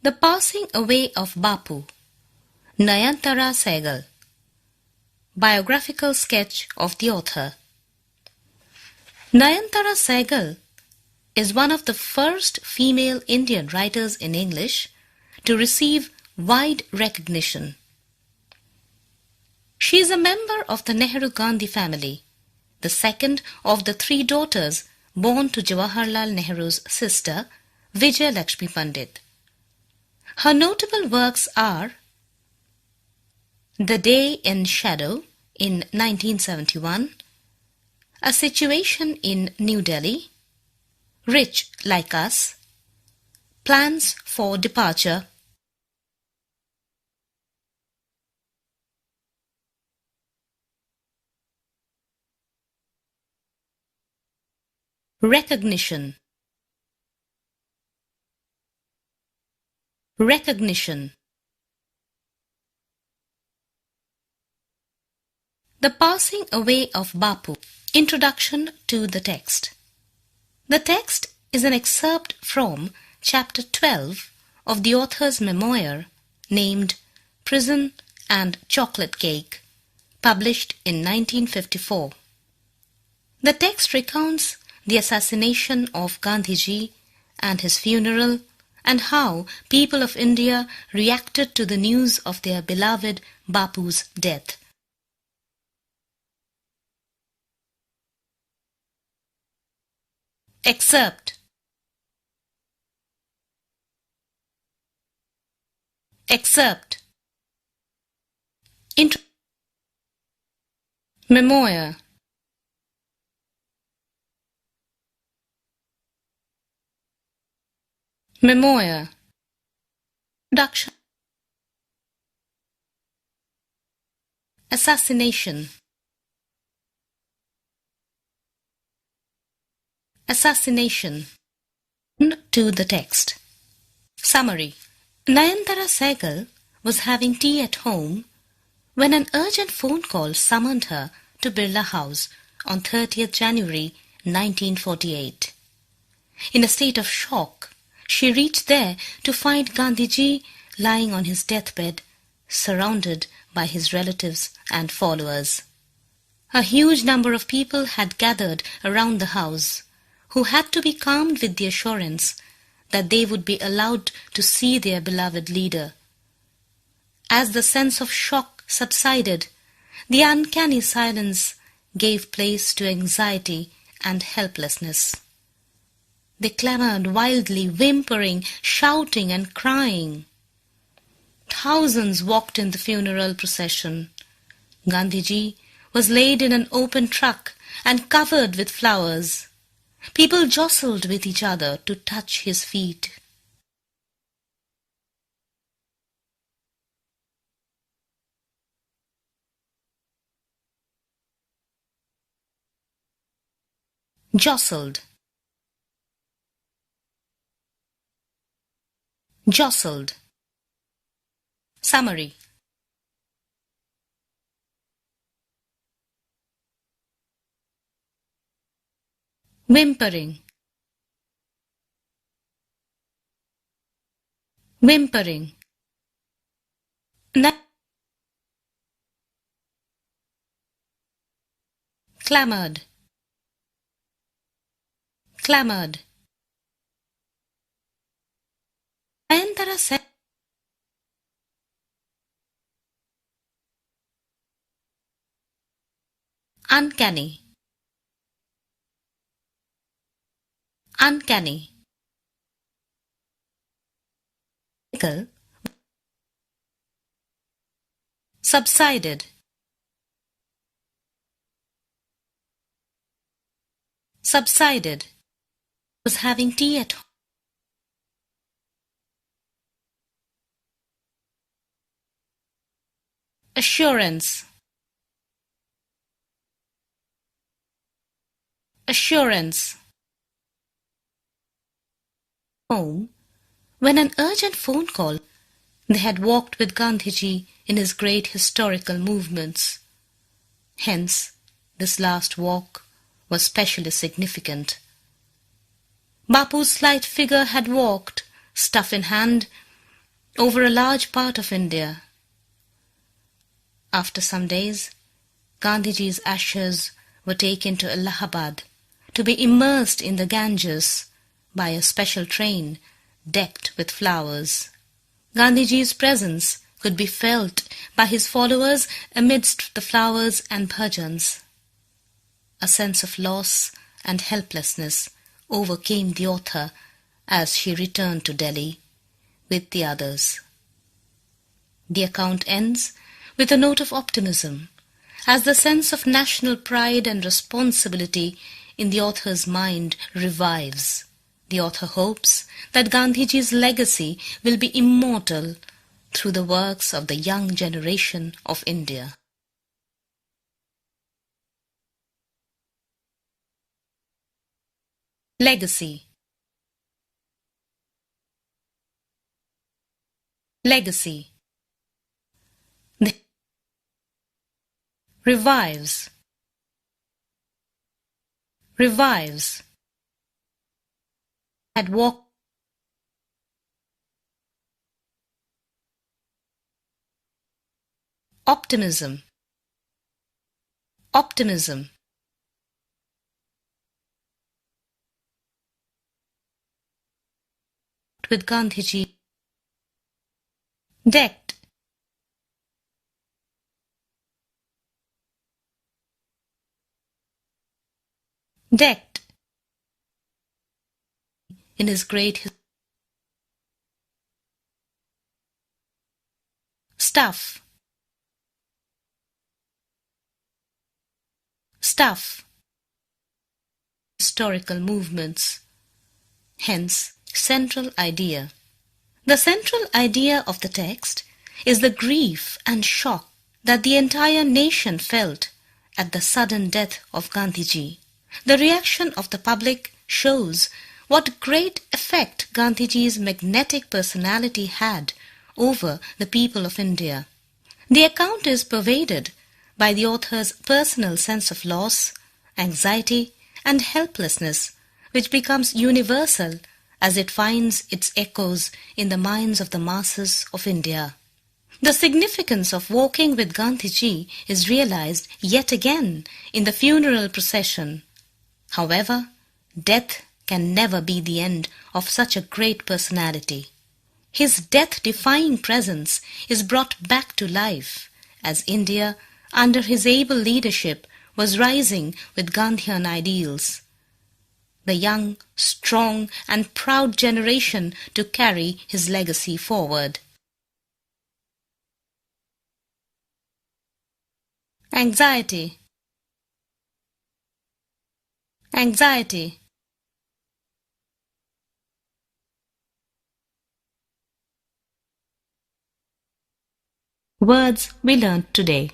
The Passing Away of Bapu, Nayantara Sehgal. Biographical sketch of the author. Nayantara Sehgal is one of the first female Indian writers in English to receive wide recognition. She is a member of the Nehru-Gandhi family, the second of the three daughters born to Jawaharlal Nehru's sister, Vijay Lakshmi Pandit. Her notable works are The Day in Shadow in 1971, A Situation in New Delhi, Rich Like Us, Plans for Departure, Recognition. Recognition. The Passing Away of Bapu. Introduction to the text. The text is an excerpt from chapter 12 of the author's memoir named Prison and Chocolate Cake, published in 1954. The text recounts the assassination of Gandhiji and his funeral, and how people of India reacted to the news of their beloved Bapu's death. Excerpt. Excerpt. Memoir. Memoir. Introduction. Assassination. Assassination. To the text. Summary. Nayantara Sehgal was having tea at home when an urgent phone call summoned her to Birla House on 30th January 1948. In a state of shock, she reached there to find Gandhiji lying on his deathbed, surrounded by his relatives and followers. A huge number of people had gathered around the house, who had to be calmed with the assurance that they would be allowed to see their beloved leader. As the sense of shock subsided, the uncanny silence gave place to anxiety and helplessness. They clamored wildly, whimpering, shouting and crying. Thousands walked in the funeral procession. Gandhiji was laid in an open truck and covered with flowers. People jostled with each other to touch his feet. Jostled. Jostled. Summary. Whimpering. Whimpering. Clamored. Clamored. Nayantara said, uncanny. Uncanny. Subsided. Subsided. Was having tea at home. Assurance. Assurance. Home, when an urgent phone call, they had walked with Gandhiji in his great historical movements. Hence, this last walk was specially significant. Bapu's slight figure had walked, staff in hand, over a large part of India. After some days, Gandhiji's ashes were taken to Allahabad to be immersed in the Ganges by a special train decked with flowers. Gandhiji's presence could be felt by his followers amidst the flowers and bhajans. A sense of loss and helplessness overcame the author as she returned to Delhi with the others. The account ends with a note of optimism, as the sense of national pride and responsibility in the author's mind revives. The author hopes that Gandhiji's legacy will be immortal through the works of the young generation of India. Legacy. Legacy. The revives. Revives. Had walked. Optimism. Optimism. With Gandhiji. Decked. Decked. In his great stuff. Stuff. Historical movements. Hence, central idea. The central idea of the text is the grief and shock that the entire nation felt at the sudden death of Gandhiji. The reaction of the public shows what great effect Gandhiji's magnetic personality had over the people of India. The account is pervaded by the author's personal sense of loss, anxiety, and helplessness, which becomes universal as it finds its echoes in the minds of the masses of India. The significance of walking with Gandhiji is realized yet again in the funeral procession. However, death can never be the end of such a great personality. His death-defying presence is brought back to life as India, under his able leadership, was rising with Gandhian ideals. The young, strong, and proud generation to carry his legacy forward. Anxiety. Anxiety. Words we learned today.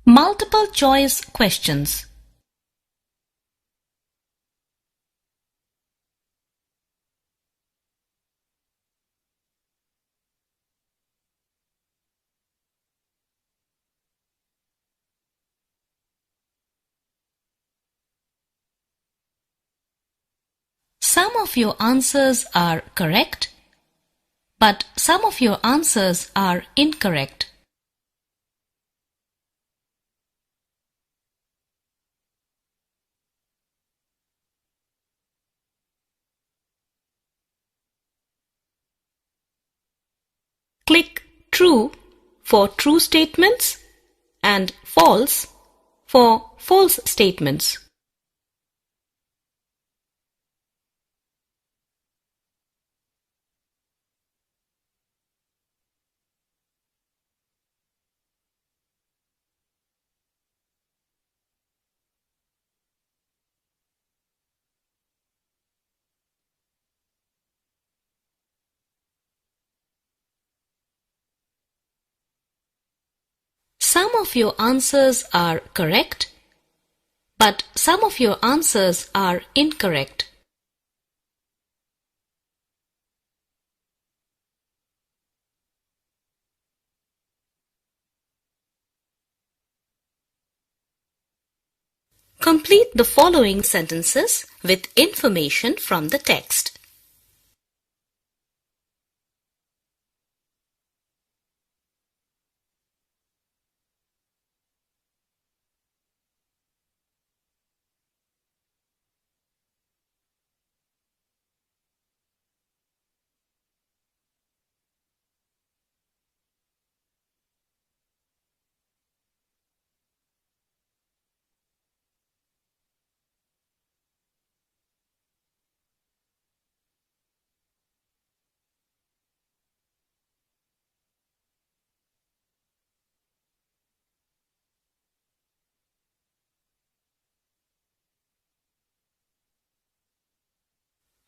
Multiple choice questions. Some of your answers are correct, but some of your answers are incorrect. Click True for true statements and False for false statements. Some of your answers are correct, but some of your answers are incorrect. Complete the following sentences with information from the text.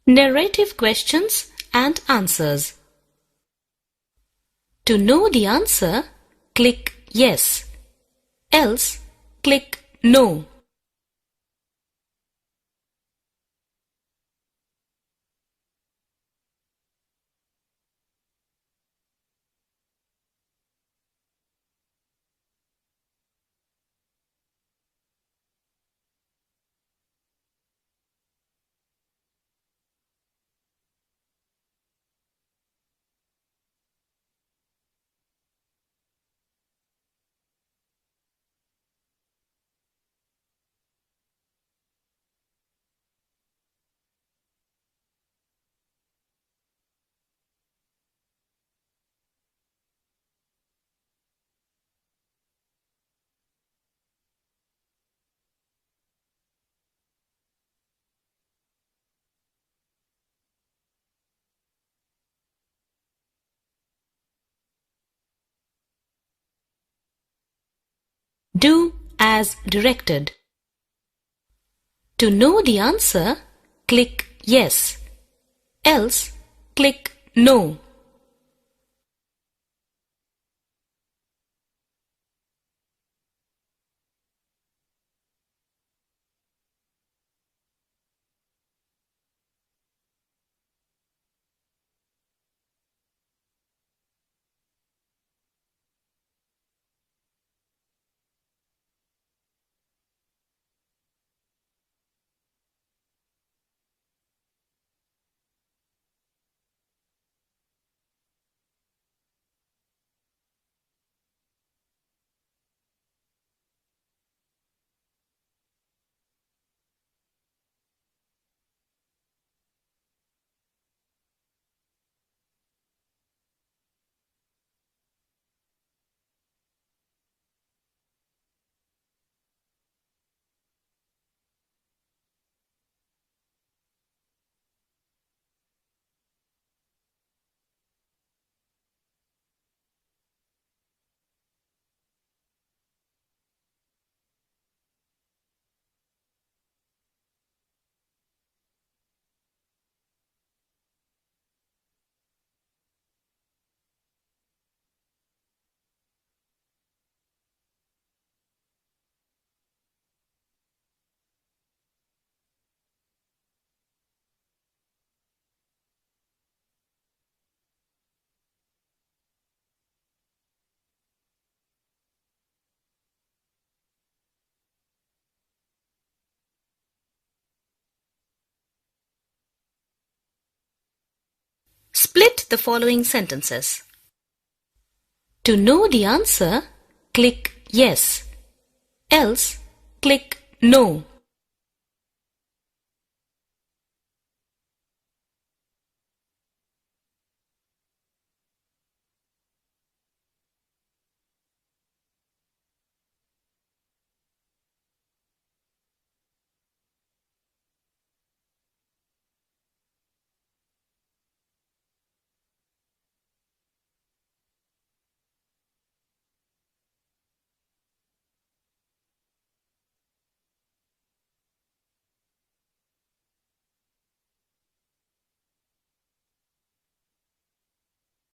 Narrative questions and answers. To know the answer, click Yes. Else, click No. Do as directed. To know the answer, click Yes. Else, click No. Split the following sentences. To know the answer, click yes. Else, click no.